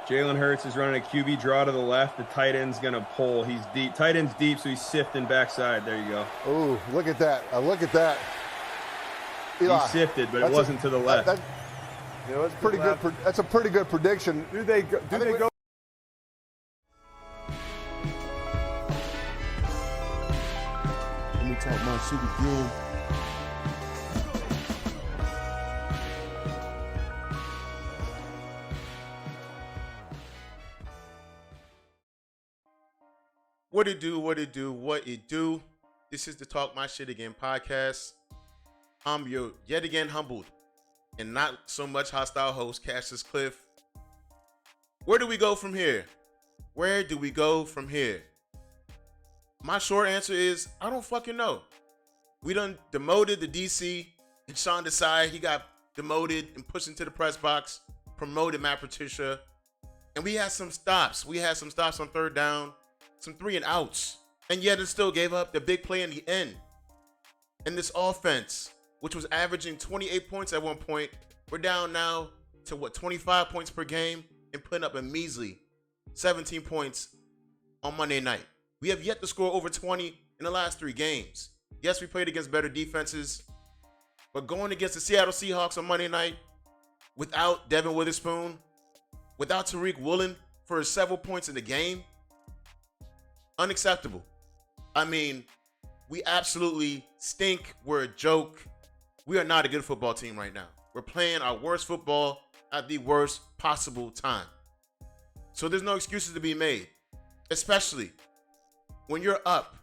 Jalen Hurts is running a QB draw to the left. The tight end's going to pull. He's deep. Tight end's deep, so he's sifting backside. There you go. Ooh, look at that. Look at that. Eli, he sifted, but it wasn't to the left. It's pretty good. That's a pretty good prediction. Do they go? Let me talk my shit again. What it do? This is the Talk My Shit Again podcast. I'm your yet again humbled and not so much hostile host, Cassius Cliff. Where do we go from here? My short answer is, I don't fucking know. We done demoted the DC and Sean Desai. He got demoted and pushed into the press box, promoted Matt Patricia. And we had some stops. On third down. Some 3 and outs, and yet it still gave up the big play in the end. And this offense, which was averaging 28 points at one point, we're down now to 25 points per game and putting up a measly 17 points on Monday night. We have yet to score over 20 in the last 3 games. Yes, we played against better defenses, but going against the Seattle Seahawks on Monday night without Devin Witherspoon, without Tariq Woolen for several points in the game, unacceptable. I mean, we absolutely stink. We're a joke. We are not a good football team right now. We're playing our worst football at the worst possible time. So there's no excuses to be made, especially when you're up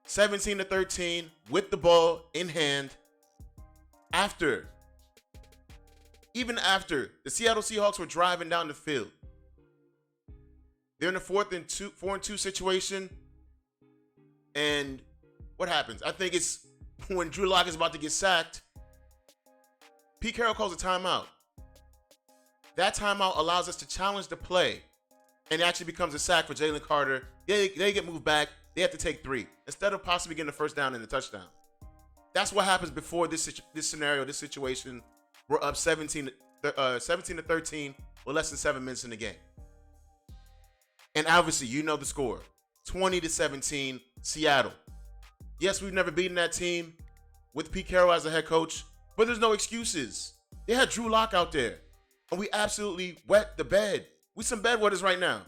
17-13 with the ball in hand even after the Seattle Seahawks were driving down the field. They're in a 4-2 situation. And what happens? I think it's when Drew Lock is about to get sacked, Pete Carroll calls a timeout. That timeout allows us to challenge the play. And it actually becomes a sack for Jalen Carter. They get moved back. They have to take 3 instead of possibly getting the first down and the touchdown. That's what happens before this scenario, this situation. We're up 17-13 with less than 7 minutes in the game. And obviously, you know the score. 20-17, Seattle. Yes, we've never beaten that team with Pete Carroll as a head coach, but there's no excuses. They had Drew Lock out there, and we absolutely wet the bed. We some bedwetters right now.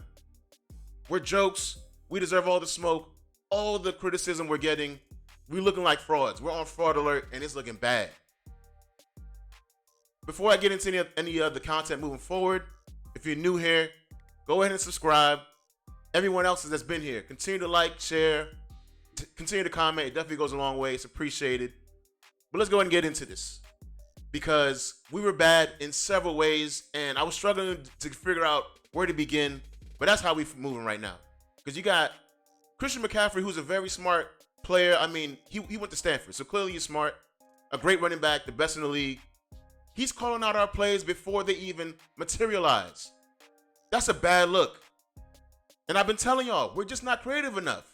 We're jokes. We deserve all the smoke, all the criticism we're getting. We're looking like frauds. We're on fraud alert, and it's looking bad. Before I get into any of the content moving forward, if you're new here, go ahead and subscribe. Everyone else that's been here, continue to like, share, continue to comment. It definitely goes a long way. It's appreciated. But let's go ahead and get into this, because we were bad in several ways, and I was struggling to figure out where to begin. But that's how we're moving right now, because you got Christian McCaffrey, who's a very smart player. I mean, he went to Stanford, so clearly he's smart. A great running back, the best in the league. He's calling out our plays before they even materialize. That's a bad look. And I've been telling y'all, we're just not creative enough.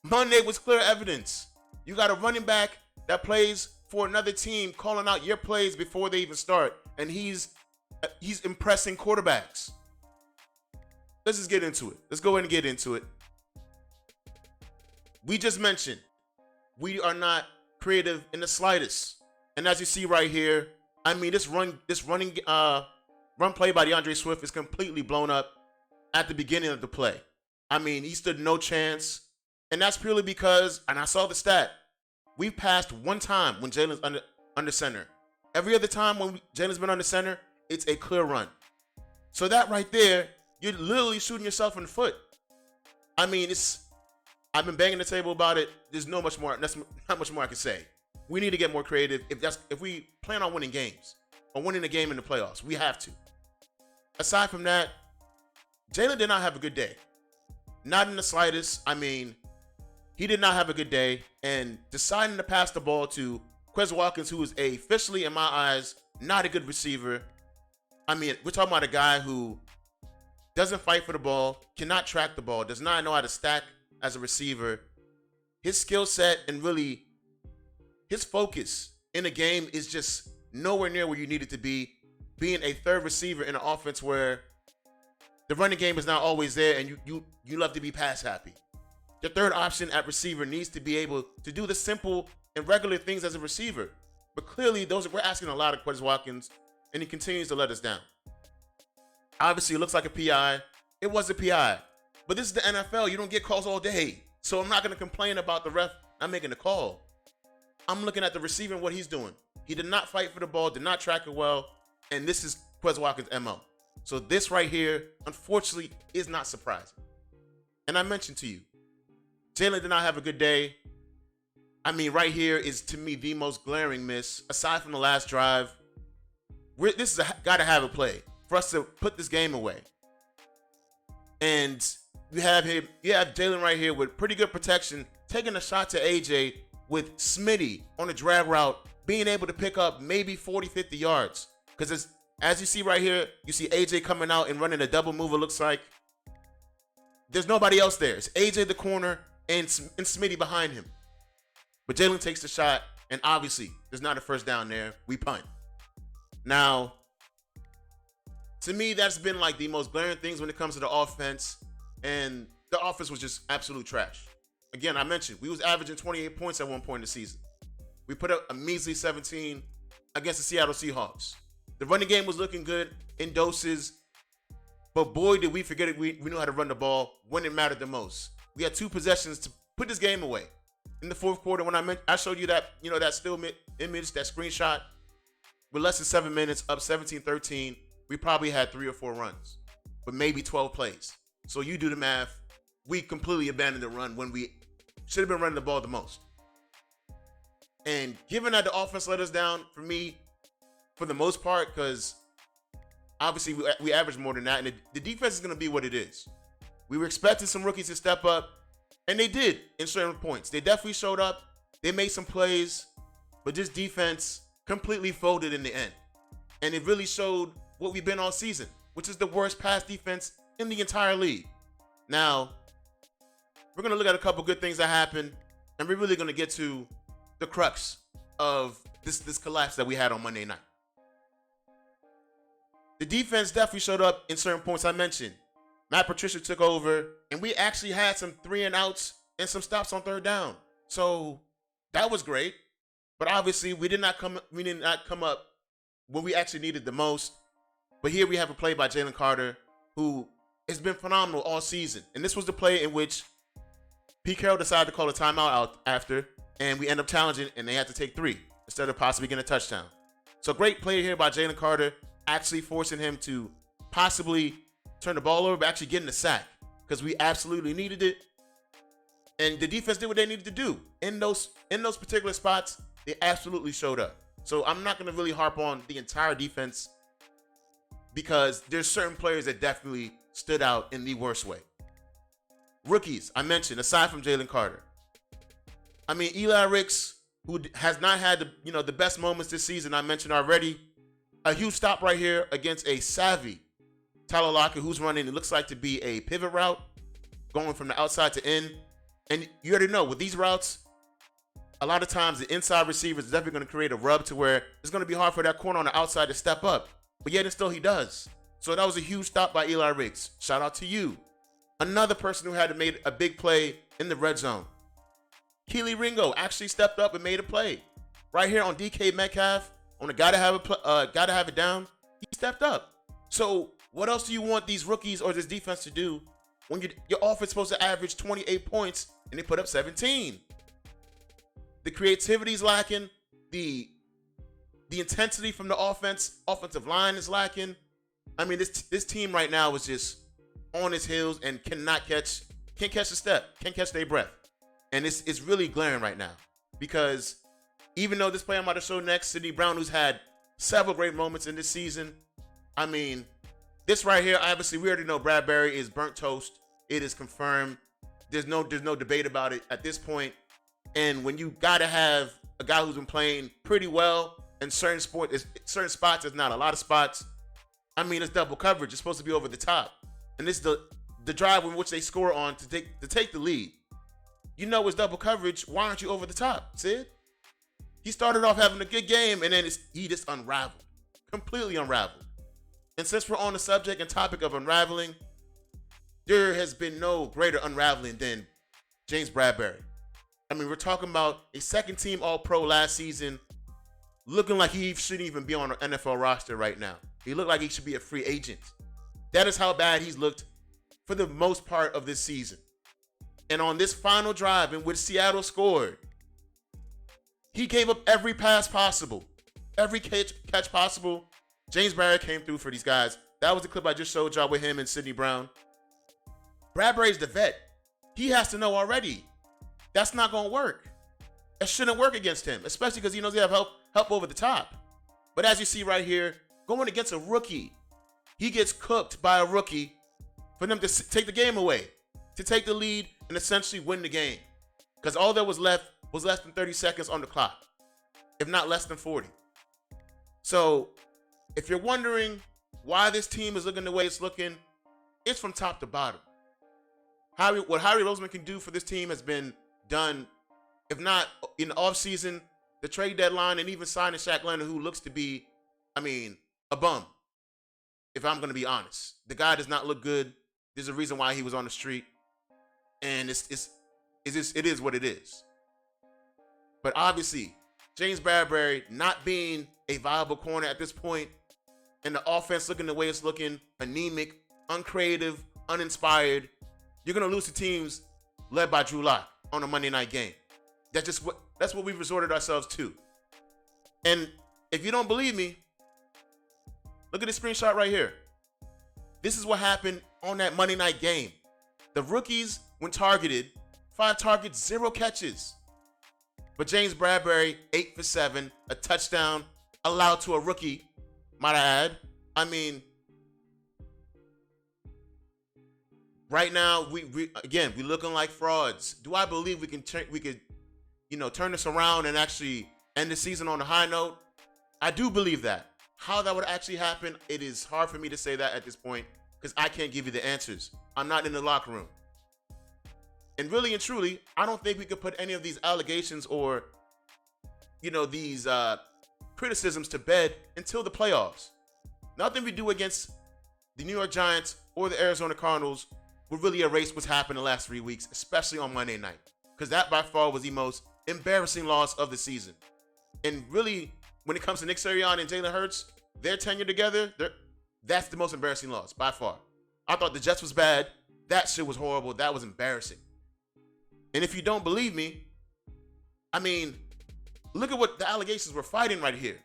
Monday was clear evidence. You got a running back that plays for another team calling out your plays before they even start. And he's impressing quarterbacks. Let's just get into it. Let's go ahead and get into it. We just mentioned we are not creative in the slightest. And as you see right here, I mean, this run play by DeAndre Swift is completely blown up at the beginning of the play. I mean, he stood no chance. And that's purely because, and I saw the stat, we've passed one time when Jalen's under center. Every other time when Jalen's been under center, it's a clear run. So that right there, you're literally shooting yourself in the foot. I mean, I've been banging the table about it. There's not much more I can say. We need to get more creative. If we plan on winning games or winning a game in the playoffs, we have to. Aside from that, Jalen did not have a good day. Not in the slightest. I mean, he did not have a good day. And deciding to pass the ball to Quez Watkins, who is officially, in my eyes, not a good receiver. I mean, we're talking about a guy who doesn't fight for the ball, cannot track the ball, does not know how to stack as a receiver. His skill set and really his focus in the game is just nowhere near where you need it to be. Being a third receiver in an offense where the running game is not always there, and you love to be pass happy. The third option at receiver needs to be able to do the simple and regular things as a receiver. But clearly, we're asking a lot of Quez Watkins, and he continues to let us down. Obviously, it looks like a PI. It was a PI. But this is the NFL. You don't get calls all day. So I'm not going to complain about the ref not making the call. I'm looking at the receiver and what he's doing. He did not fight for the ball, did not track it well, and this is Quez Watkins' MO. So this right here, unfortunately, is not surprising. And I mentioned to you, Jalen did not have a good day. I mean, right here is, to me, the most glaring miss, aside from the last drive. This is got to have a play for us to put this game away. And you have Jalen right here with pretty good protection, taking a shot to AJ with Smitty on a drag route, being able to pick up maybe 40, 50 yards. Because as you see right here, you see AJ coming out and running a double move, it looks like. There's nobody else there. It's AJ the corner and Smitty behind him. But Jalen takes the shot, and obviously, there's not a first down there. We punt. Now, to me, that's been like the most glaring things when it comes to the offense, and the offense was just absolute trash. Again, I mentioned, we was averaging 28 points at one point in the season. We put up a measly 17 against the Seattle Seahawks. The running game was looking good in doses, but boy, did we forget it. We knew how to run the ball when it mattered the most. We had 2 possessions to put this game away. In the fourth quarter, when I showed you that, that still image, that screenshot, with less than 7 minutes, up 17-13, we probably had 3 or 4 runs, but maybe 12 plays. So you do the math. We completely abandoned the run when we should have been running the ball the most. And given that the offense let us down, for me, for the most part, because obviously we averaged more than that, and the defense is going to be what it is. We were expecting some rookies to step up, and they did in certain points. They definitely showed up. They made some plays, but this defense completely folded in the end. And it really showed what we've been all season, which is the worst pass defense in the entire league. Now, we're going to look at a couple good things that happened, and we're really going to get to the crux of this collapse that we had on Monday night. The defense definitely showed up in certain points I mentioned. Matt Patricia took over, and we actually had some 3-and-outs and some stops on third down. So that was great. But obviously, we did not come up when we actually needed the most. But here we have a play by Jalen Carter, who has been phenomenal all season. And this was the play in which Pete Carroll decided to call a timeout out after, and we end up challenging, and they had to take 3 instead of possibly getting a touchdown. So great play here by Jalen Carter, actually forcing him to possibly turn the ball over, but actually getting the sack, because we absolutely needed it. And the defense did what they needed to do. In those particular spots, they absolutely showed up. So I'm not going to really harp on the entire defense, because there's certain players that definitely stood out in the worst way. Rookies, I mentioned, aside from Jalen Carter. I mean, Eli Ricks, who has not had the best moments this season, I mentioned already. A huge stop right here against a savvy Tyler Lockett, who's running, it looks like to be a pivot route, going from the outside to in. And you already know, with these routes, a lot of times the inside receiver is definitely going to create a rub to where it's going to be hard for that corner on the outside to step up. But yet and still he does. So that was a huge stop by Eli Ricks. Shout out to you. Another person who had made a big play in the red zone. Keely Ringo actually stepped up and made a play. Right here on DK Metcalf, on the gotta have it down, he stepped up. So what else do you want these rookies or this defense to do when your offense is supposed to average 28 points and they put up 17? The creativity is lacking. The intensity from the offensive line is lacking. I mean, this team right now is just on its heels and can't catch a step, can't catch their breath. And it's really glaring right now, because even though this play I'm about to show next, Sidney Brown, who's had several great moments in this season, I mean, this right here, obviously we already know Bradbury is burnt toast. It is confirmed. There's no debate about it at this point. And when you gotta have a guy who's been playing pretty well in certain spots, there's not a lot of spots. I mean, it's double coverage. It's supposed to be over the top. And this is the drive in which they score on to take the lead. You know it's double coverage. Why aren't you over the top, Sid? He started off having a good game, and then he just unraveled. Completely unraveled. And since we're on the subject and topic of unraveling, there has been no greater unraveling than James Bradbury. I mean, we're talking about a second-team All-Pro last season, looking like he shouldn't even be on an NFL roster right now. He looked like he should be a free agent. That is how bad he's looked for the most part of this season. And on this final drive in which Seattle scored, he gave up every pass possible, every catch possible. James Bradbury came through for these guys. That was the clip I just showed y'all with him and Sidney Brown. Bradbury's the vet. He has to know already. That's not going to work. It shouldn't work against him, especially because he knows he have help over the top. But as you see right here, going against a rookie, he gets cooked by a rookie for them to take the game away, to take the lead and essentially win the game. Because all that was left was less than 30 seconds on the clock, if not less than 40. So if you're wondering why this team is looking the way it's looking, it's from top to bottom. What Howie Roseman can do for this team has been done, if not in the offseason, the trade deadline, and even signing Shaq Leonard, who looks to be, a bum, if I'm going to be honest. The guy does not look good. There's a reason why he was on the street. And it is what it is. But obviously, James Bradbury not being a viable corner at this point, and the offense looking the way it's looking, anemic, uncreative, uninspired, you're going to lose to teams led by Drew Lock on a Monday night game. That's what we've resorted ourselves to. And if you don't believe me, look at this screenshot right here. This is what happened on that Monday night game. The rookies, when targeted, 5 targets, 0 catches. But James Bradbury, 8 for 7, a touchdown allowed to a rookie, might I add. Right now, we looking like frauds. Do I believe we could turn this around and actually end the season on a high note? I do believe that. How that would actually happen, it is hard for me to say that at this point because I can't give you the answers. I'm not in the locker room. And really and truly, I don't think we could put any of these allegations or, these criticisms to bed until the playoffs. Nothing we do against the New York Giants or the Arizona Cardinals will really erase what's happened the last 3 weeks, especially on Monday night, because that by far was the most embarrassing loss of the season. And really, when it comes to Nick Sirianni and Jalen Hurts, their tenure together, that's the most embarrassing loss by far. I thought the Jets was bad. That shit was horrible. That was embarrassing. And if you don't believe me, look at what the allegations we're fighting right here.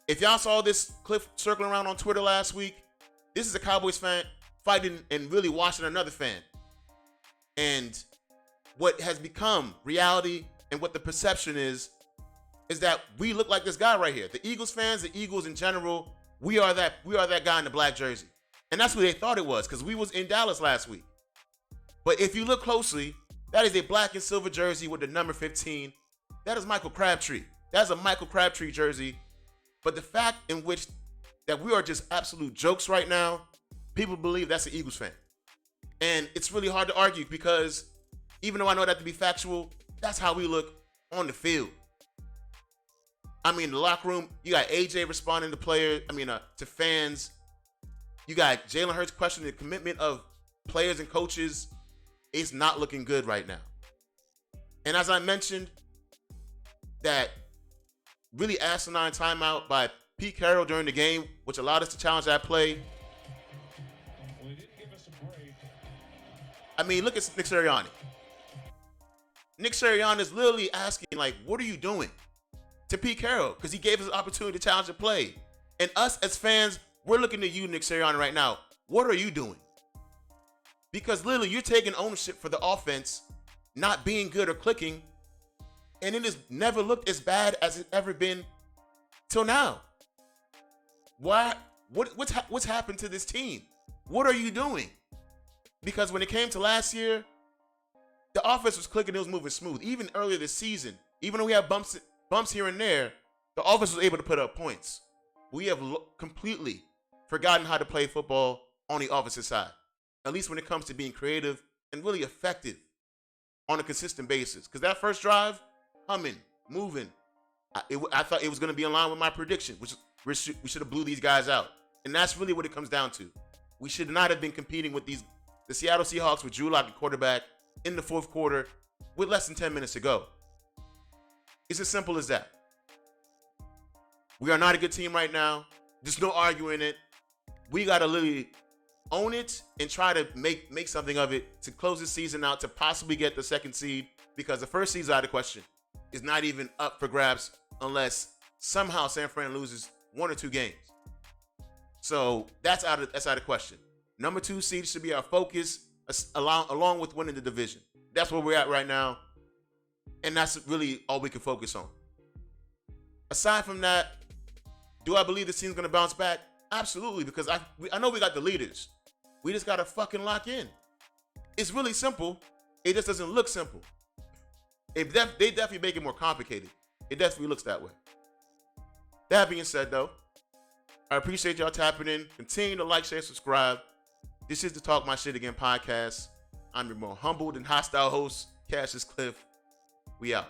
If y'all saw this clip circling around on Twitter last week, this is a Cowboys fan fighting and really watching another fan. And what has become reality and what the perception is that we look like this guy right here. The Eagles fans, the Eagles in general, we are that guy in the black jersey. And that's what they thought it was, because we was in Dallas last week. But if you look closely, that is a black and silver jersey with the number 15. That is Michael Crabtree. That's a Michael Crabtree jersey. But the fact in which that we are just absolute jokes right now, people believe that's an Eagles fan. And it's really hard to argue because even though I know that to be factual, that's how we look on the field. The locker room, you got AJ responding to players, to fans. You got Jalen Hurts questioning the commitment of players and coaches. It's not looking good right now. And as I mentioned, that really asinine timeout by Pete Carroll during the game, which allowed us to challenge that play. Look at Nick Sirianni. Nick Sirianni is literally asking, what are you doing? To Pete Carroll, because he gave us an opportunity to challenge the play. And us as fans, we're looking at you, Nick Sirianni, right now. What are you doing? Because literally, you're taking ownership for the offense not being good or clicking, and it has never looked as bad as it's ever been till now. Why? What's happened to this team? What are you doing? Because when it came to last year, the offense was clicking, it was moving smooth. Even earlier this season, even though we have bumps here and there, the offense was able to put up points. We have completely forgotten how to play football on the offensive side, at least when it comes to being creative and really effective on a consistent basis. Because that first drive, humming, moving, I thought it was going to be in line with my prediction, which we should have blew these guys out. And that's really what it comes down to. We should not have been competing with the Seattle Seahawks with Drew Lock at quarterback in the fourth quarter with less than 10 minutes to go. It's as simple as that. We are not a good team right now. There's no arguing it. We got to literally own it and try to make something of it to close the season out to possibly get the second seed, because the first seed's out of question. It's not even up for grabs unless somehow San Fran loses 1 or 2 games. So that's out of question. Number 2 seed should be our focus, along with winning the division. That's where we're at right now, and that's really all we can focus on. Aside from that, do I believe this team's going to bounce back? Absolutely, because I know we got the leaders. We just got to fucking lock in. It's really simple. It just doesn't look simple. They definitely make it more complicated. It definitely looks that way. That being said, though, I appreciate y'all tapping in. Continue to like, share, subscribe. This is the Talk My Shit Again podcast. I'm your more humbled and hostile host, Cassius Cliff. We out.